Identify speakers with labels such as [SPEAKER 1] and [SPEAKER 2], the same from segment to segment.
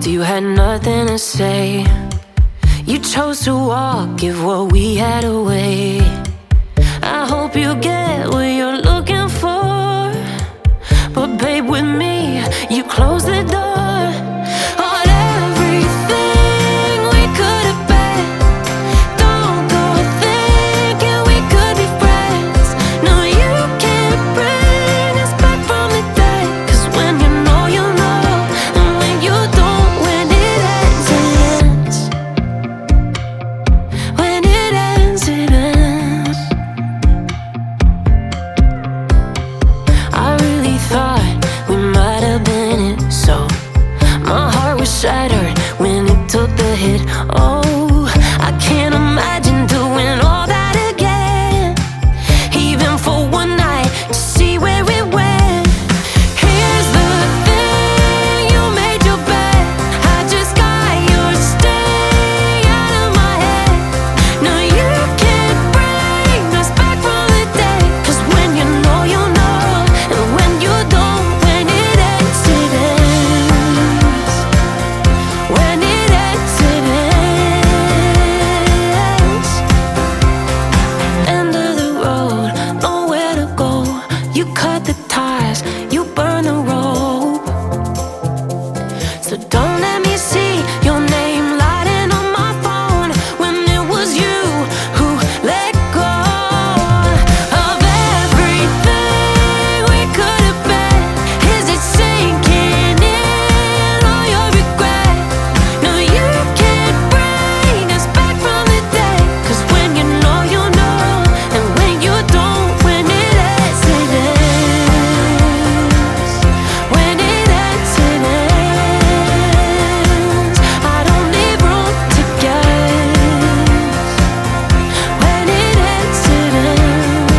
[SPEAKER 1] talked, you had nothing to say. You chose to walk, give what we had away. I hope you get what you're looking for, but babe, with me, you close the door on everything we could have been. Don't go thinking we could be friends. No, you can't bring us back from the dead. 'Cause when you know, you know, and when you don't, when it ends, it ends. When it ends, it ends. I really thought we might have been it, so my heart was shattered when it took the hit. Oh, I can't imagine doing all that again, even for one night, to see where it went. Here's the thing, you made your bed, I just got your stay out of my head. No, you can't bring us back from the dead. 'Cause when you know, you know, and when you don't, when it ends, it ends. When it ends, it ends. End of the road, nowhere to go. You cut the ties, you burn the rope. So don't let me see your name lighting on my phone when it was you who let go of everything we could have been. Is it sinking in all your regret? No, you can't bring us back from the dead. 'Cause when you know, you know, and when you don't, when it ends, it ends. When it ends, it ends. I don't need room to guess. When it ends, it ends.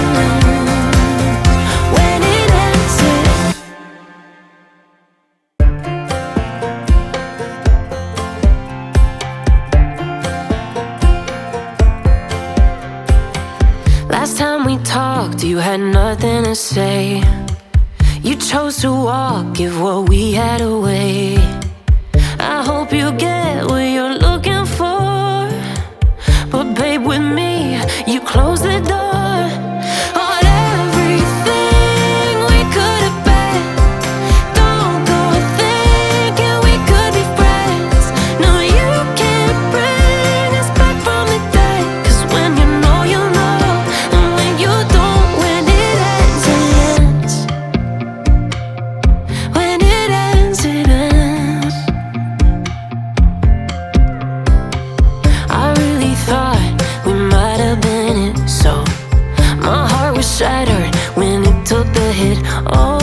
[SPEAKER 1] When it ends, it ends. Last time we talked, you had nothing to say. You chose to walk, give what we had away. I hope you get what you're looking for, but babe, with me, you close the door on everything we could have been. Don't go thinking we could be friends. No, you can't bring us back from the dead. 'Cause when you know, you know, and when you don't, when it ends, it ends. When it ends, it ends. I really thought we might have been it, so my heart was shattered when it took the hit. Oh,